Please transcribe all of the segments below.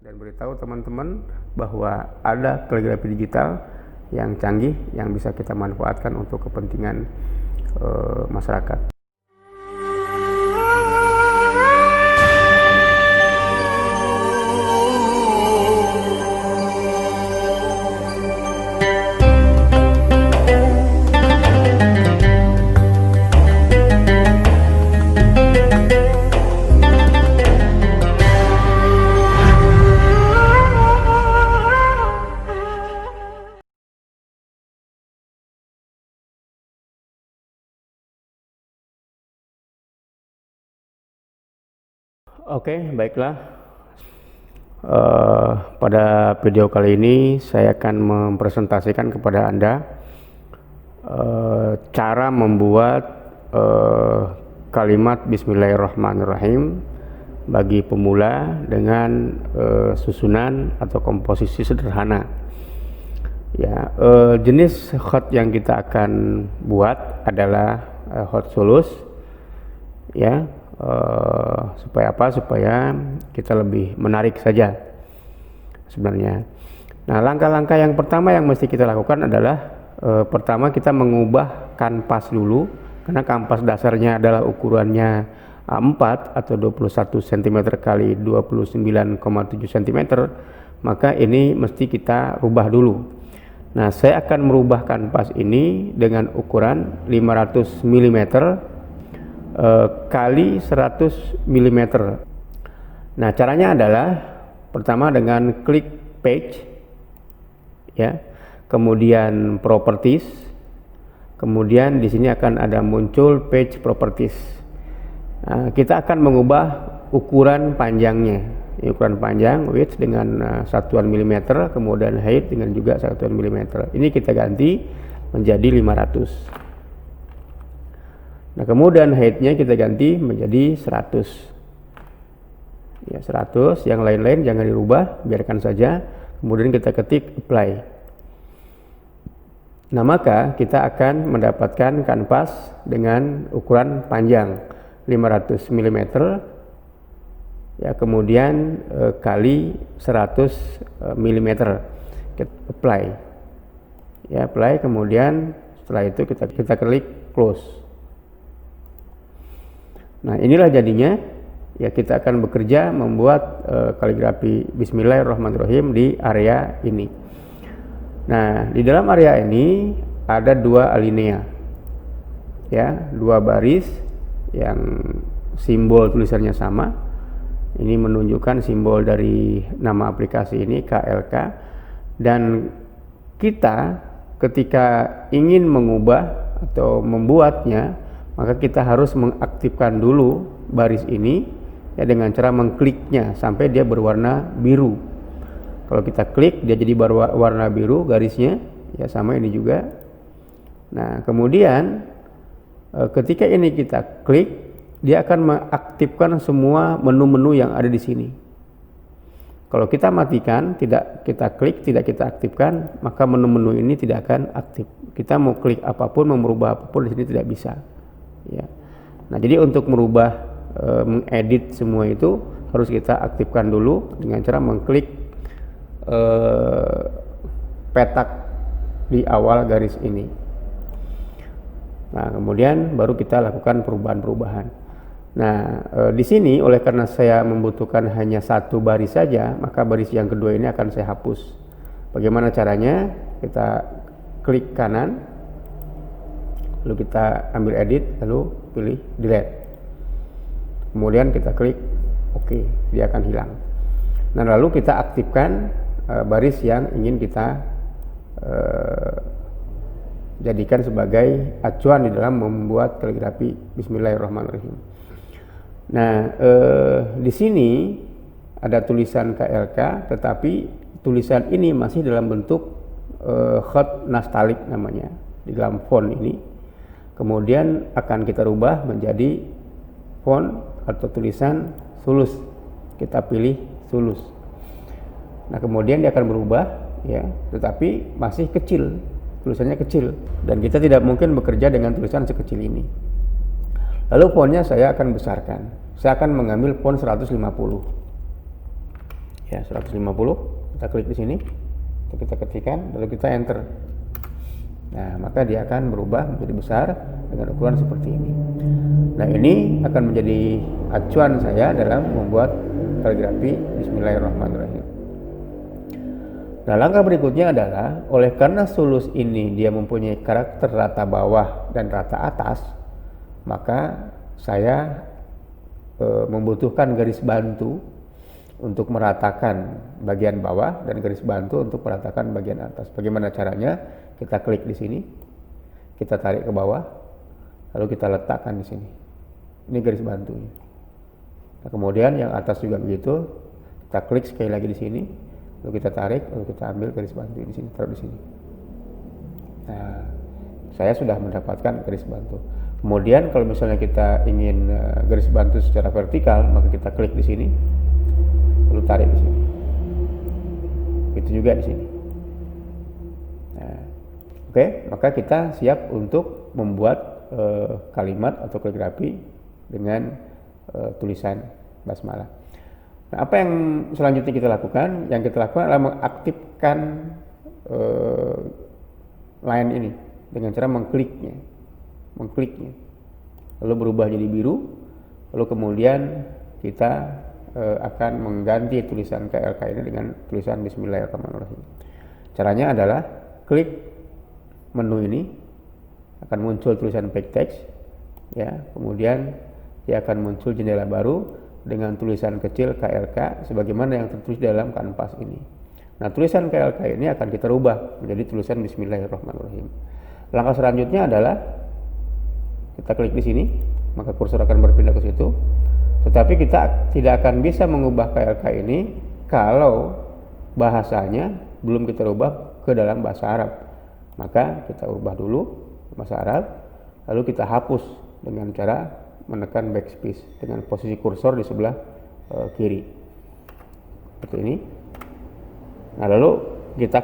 dan beritahu teman-teman bahwa ada kaligrafi digital yang canggih yang bisa kita manfaatkan untuk kepentingan masyarakat. Oke, baiklah. Pada video kali ini saya akan mempresentasikan kepada Anda cara membuat kalimat Bismillahirrahmanirrahim bagi pemula dengan susunan atau komposisi sederhana. Ya, jenis hot yang kita akan buat adalah hot sulus, ya. Supaya apa? Supaya kita lebih menarik saja sebenarnya. Nah, langkah-langkah yang pertama yang mesti kita lakukan adalah pertama kita mengubah kanvas dulu, karena kanvas dasarnya adalah ukurannya A4 atau 21 cm kali 29,7 cm, maka ini mesti kita rubah dulu. Nah, saya akan merubah kanvas ini dengan ukuran 500 mm kali 100 mm. Nah, caranya adalah pertama dengan klik page, ya, kemudian properties, kemudian di sini akan ada muncul page properties. Nah, kita akan mengubah ukuran panjangnya, ukuran panjang width dengan satuan mm, kemudian height dengan juga satuan mm. Ini kita ganti menjadi 500. Nah, kemudian height-nya kita ganti menjadi 100. Ya, 100, yang lain-lain jangan dirubah, biarkan saja. Kemudian kita ketik apply. Nah, maka kita akan mendapatkan kanvas dengan ukuran panjang 500 mm, ya, kemudian kali 100 mm. Kita apply. Ya, apply, kemudian setelah itu kita klik close. Nah, inilah jadinya, ya, kita akan bekerja membuat kaligrafi Bismillahirrahmanirrahim di area ini. Nah, di dalam area ini ada dua alinea, ya, dua baris yang simbol tulisannya sama. Ini menunjukkan simbol dari nama aplikasi ini, KLK. Dan kita ketika ingin mengubah atau membuatnya, maka kita harus mengaktifkan dulu baris ini, ya, dengan cara mengkliknya sampai dia berwarna biru. Kalau kita klik dia jadi berwarna biru garisnya, ya, sama ini juga. Nah, kemudian ketika ini kita klik, dia akan mengaktifkan semua menu-menu yang ada di sini. Kalau kita matikan, tidak kita klik, tidak kita aktifkan, maka menu-menu ini tidak akan aktif. Kita mau klik apapun, mau merubah apapun di sini tidak bisa. Ya. Nah, jadi untuk merubah, mengedit semua itu harus kita aktifkan dulu dengan cara mengklik petak di awal garis ini. Nah, kemudian baru kita lakukan perubahan-perubahan. Nah, di sini oleh karena saya membutuhkan hanya satu baris saja, maka baris yang kedua ini akan saya hapus. Bagaimana caranya? Kita klik kanan, lalu kita ambil edit, lalu pilih delete. Kemudian kita klik OK, dia akan hilang. Nah, lalu kita aktifkan baris yang ingin kita jadikan sebagai acuan di dalam membuat kaligrafi Bismillahirrahmanirrahim. Nah, di sini ada tulisan KLK, tetapi tulisan ini masih dalam bentuk hot nastaliq namanya, di dalam font ini. Kemudian akan kita rubah menjadi font atau tulisan sulus. Kita pilih sulus. Nah, kemudian dia akan berubah, ya, tetapi masih kecil, tulisannya kecil, dan kita tidak mungkin bekerja dengan tulisan sekecil ini. Lalu fontnya saya akan besarkan. Saya akan mengambil font 150. Ya, 150. Kita klik di sini. Kita ketikkan, lalu kita enter. Nah, maka dia akan berubah menjadi besar dengan ukuran seperti ini. Nah, ini akan menjadi acuan saya dalam membuat kaligrafi Bismillahirrahmanirrahim. Nah, langkah berikutnya adalah, oleh karena sulus ini dia mempunyai karakter rata bawah dan rata atas, maka saya membutuhkan garis bantu untuk meratakan bagian bawah dan garis bantu untuk meratakan bagian atas. Bagaimana caranya? Kita klik di sini, kita tarik ke bawah, lalu kita letakkan di sini. Ini garis bantunya. Nah, kemudian yang atas juga begitu, kita klik sekali lagi di sini, lalu kita tarik, lalu kita ambil garis bantu di sini, taruh di sini. Nah, saya sudah mendapatkan garis bantu. Kemudian kalau misalnya kita ingin garis bantu secara vertikal, maka kita klik di sini, lalu tarik di sini. Itu juga di sini. Nah, oke, maka kita siap untuk membuat kalimat atau kaligrafi dengan tulisan basmalah. Nah, apa yang selanjutnya kita lakukan? Yang kita lakukan adalah mengaktifkan line ini dengan cara mengkliknya, lalu berubah jadi biru, lalu kemudian kita akan mengganti tulisan KLK ini dengan tulisan Bismillahirrahmanirrahim. Caranya adalah klik menu ini, akan muncul tulisan backtext, ya, kemudian dia akan muncul jendela baru dengan tulisan kecil KLK sebagaimana yang tertulis dalam kanvas ini. Nah, tulisan KLK ini akan kita rubah menjadi tulisan Bismillahirrahmanirrahim. Langkah selanjutnya adalah kita klik di sini, maka kursor akan berpindah ke situ. Tetapi kita tidak akan bisa mengubah KLK ini kalau bahasanya belum kita rubah ke dalam bahasa Arab. Maka kita ubah dulu bahasa Arab, lalu kita hapus dengan cara menekan backspace dengan posisi kursor di sebelah kiri. Seperti ini. Nah, lalu kita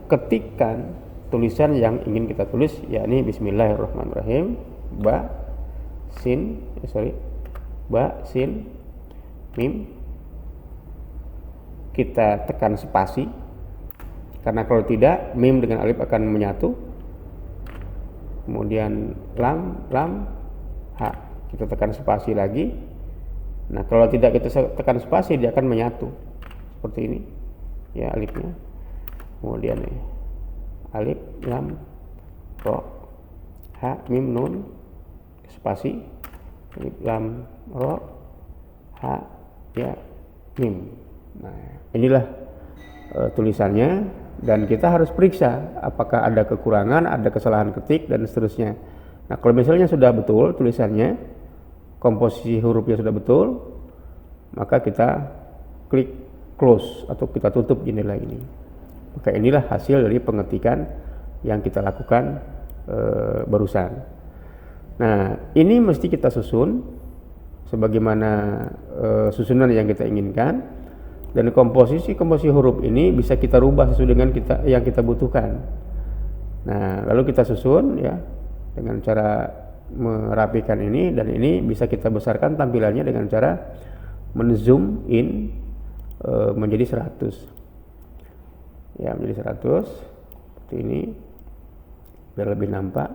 ketikkan tulisan yang ingin kita tulis, yakni Bismillahirrahmanirrahim, ba sin mim. Kita tekan spasi, karena kalau tidak mim dengan alif akan menyatu. Kemudian lam ha, kita tekan spasi lagi. Nah, kalau tidak kita tekan spasi, dia akan menyatu seperti ini ya alifnya. Kemudian alif, lam, ro, ha, mim, nun, spasi, alif, lam, ro, ha, ya, mim. Nah, inilah tulisannya, dan kita harus periksa apakah ada kekurangan, ada kesalahan ketik dan seterusnya. Nah, kalau misalnya sudah betul tulisannya, komposisi hurufnya sudah betul, maka kita klik close atau kita tutup jendela ini. Maka inilah hasil dari pengetikan yang kita lakukan barusan. Nah, ini mesti kita susun sebagaimana susunan yang kita inginkan, dan komposisi huruf ini bisa kita rubah sesuai dengan yang kita butuhkan. Nah, lalu kita susun ya dengan cara merapikan ini, dan ini bisa kita besarkan tampilannya dengan cara men-zoom in menjadi 100 ya, menjadi 100 seperti ini biar lebih nampak.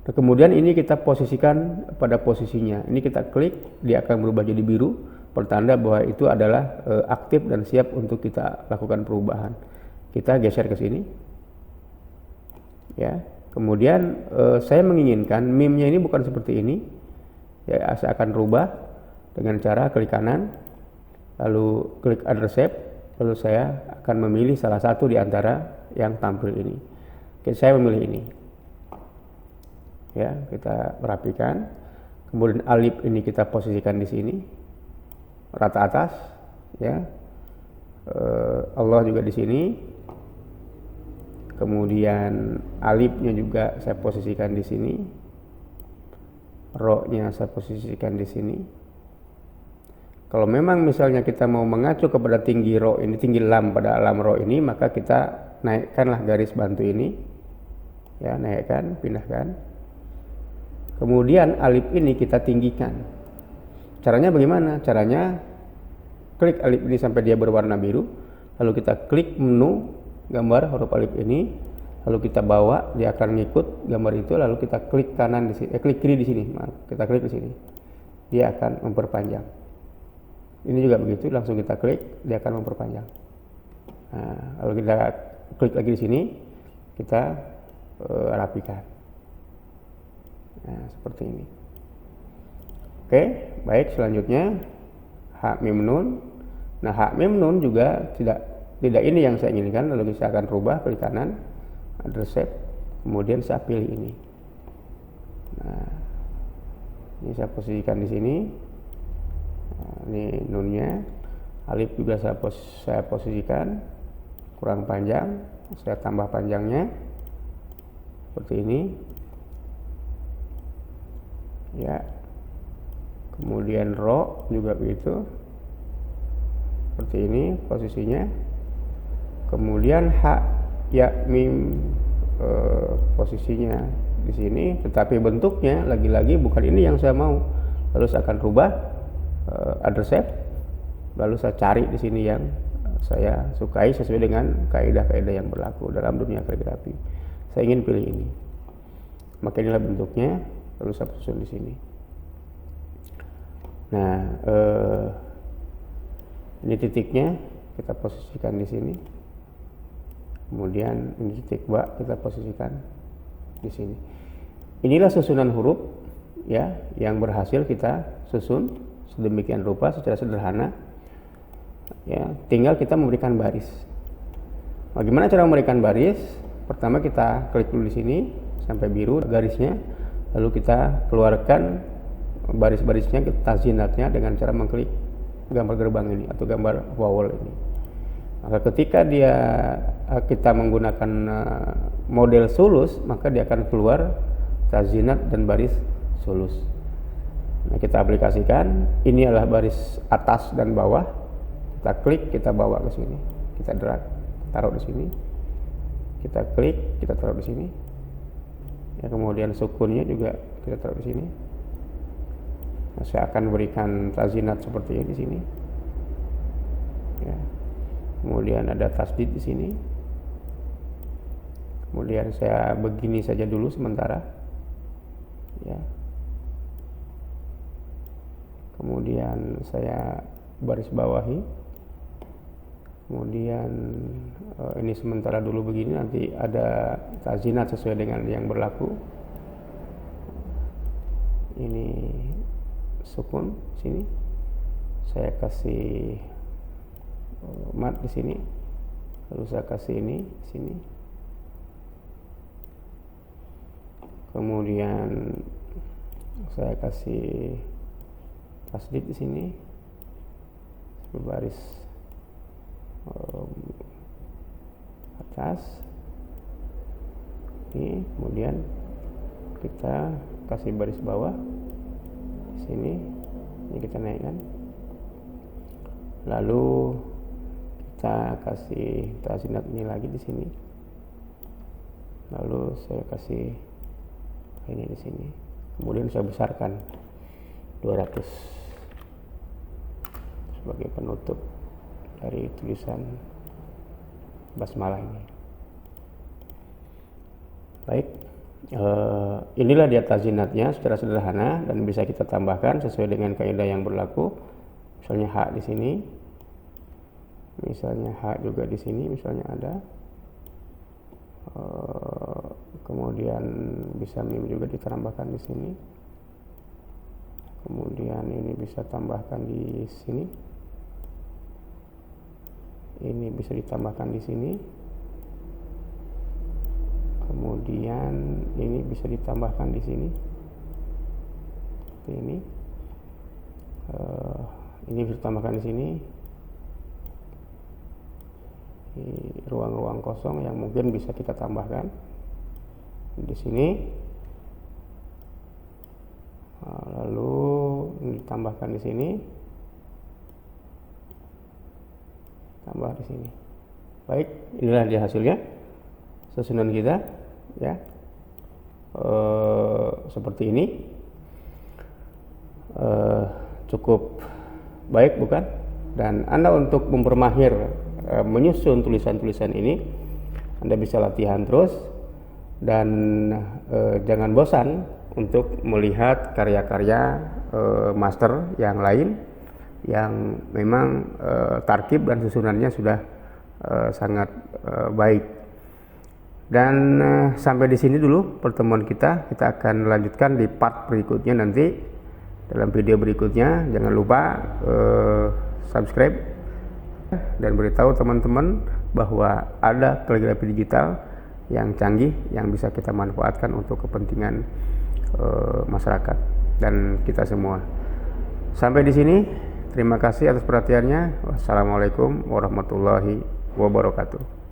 Nah, kemudian ini kita posisikan pada posisinya, ini kita klik, dia akan berubah jadi biru, pertanda bahwa itu adalah aktif dan siap untuk kita lakukan perubahan. Kita geser ke sini ya. Kemudian saya menginginkan meme-nya ini bukan seperti ini ya, saya akan rubah dengan cara klik kanan, lalu klik other shape, lalu saya akan memilih salah satu di antara yang tampil ini. Oke, saya memilih ini ya, kita rapikan. Kemudian alif ini kita posisikan di sini rata atas ya, Allah juga di sini. Kemudian alifnya juga saya posisikan di sini, ro-nya saya posisikan di sini. Kalau memang misalnya kita mau mengacu kepada tinggi ro ini, tinggi lam pada lam ro ini, maka kita naikkanlah garis bantu ini ya, naikkan, pindahkan. Kemudian alif ini kita tinggikan. Caranya bagaimana? Caranya klik alif ini sampai dia berwarna biru, lalu kita klik menu gambar huruf alif ini, lalu kita bawa, dia akan ngikut gambar itu, lalu kita klik kanan di sini, klik kiri di sini, kita klik di sini, dia akan memperpanjang. Ini juga begitu, langsung kita klik, dia akan memperpanjang. Nah, lalu kita klik lagi di sini, kita rapikan. Nah, seperti ini. Oke, baik, selanjutnya H mim nun. Nah, H mim nun juga tidak ini yang saya inginkan, lalu saya akan rubah, klik kanan, address shape, kemudian saya pilih ini. Nah, ini saya posisikan di sini. Nah, ini nunnya, alif juga saya posisikan kurang panjang, saya tambah panjangnya seperti ini ya. Kemudian ro juga begitu, seperti ini posisinya. Kemudian ha ya mim posisinya di sini, tetapi bentuknya lagi-lagi bukan ini yang saya mau. Lalu saya akan rubah address shape, lalu saya cari di sini yang saya sukai sesuai dengan kaidah-kaidah yang berlaku dalam dunia kaligrafi. Saya ingin pilih ini, maka inilah bentuknya, lalu saya susun di sini. Nah, ini titiknya kita posisikan di sini. Kemudian ini titik bak kita posisikan di sini. Inilah susunan huruf ya yang berhasil kita susun sedemikian rupa secara sederhana. Ya, tinggal kita memberikan baris. Bagaimana cara memberikan baris? Pertama kita klik dulu di sini sampai biru garisnya, lalu kita keluarkan baris-barisnya, tazinatnya dengan cara mengklik gambar gerbang ini atau gambar vowel ini. Maka ketika kita menggunakan model sulus, maka dia akan keluar tazinat dan baris sulus. Nah, kita aplikasikan, ini adalah baris atas dan bawah. Kita klik, kita bawa ke sini, kita drag, taruh di sini, kita klik, kita taruh di sini. Ya, kemudian sukunnya juga kita taruh di sini. Nah, saya akan berikan tazinat seperti ini di sini. Ya. Kemudian ada tasdid di sini. Kemudian saya begini saja dulu sementara. Ya. Kemudian saya baris bawahi. Kemudian ini sementara dulu begini, nanti ada tazinat sesuai dengan yang berlaku. Ini sukun sini, saya kasih mat di sini, lalu saya kasih ini sini. Kemudian saya kasih tasdid di sini, baris atas ini, kemudian kita kasih baris bawah di sini, ini kita naikkan, lalu kita kasih tazinat ini lagi di sini, lalu saya kasih ini di sini, kemudian saya besarkan 200 sebagai penutup dari tulisan basmalah ini. Baik, inilah dia tazinatnya secara sederhana dan bisa kita tambahkan sesuai dengan kaidah yang berlaku. Misalnya hak di sini, misalnya hak juga di sini, misalnya ada. Kemudian bisa mim juga ditambahkan di sini. Kemudian ini bisa tambahkan di sini. Ini bisa ditambahkan di sini. Kemudian ini bisa ditambahkan di sini. Seperti ini. Ini bisa ditambahkan di sini. Ruang-ruang kosong yang mungkin bisa kita tambahkan di sini. Lalu ditambahkan di sini. Tambah di sini. Baik, inilah dia hasilnya susunan kita ya. Seperti ini. Cukup baik bukan? Dan Anda untuk mempermahir menyusun tulisan-tulisan ini, Anda bisa latihan terus dan jangan bosan untuk melihat karya-karya master yang lain yang memang tarkib dan susunannya sudah sangat baik. Dan sampai di sini dulu pertemuan kita. Kita akan lanjutkan di part berikutnya nanti dalam video berikutnya. Jangan lupa subscribe dan beritahu teman-teman bahwa ada kaligrafi digital yang canggih yang bisa kita manfaatkan untuk kepentingan masyarakat dan kita semua. Sampai di sini, terima kasih atas perhatiannya. Wassalamualaikum warahmatullahi wabarakatuh.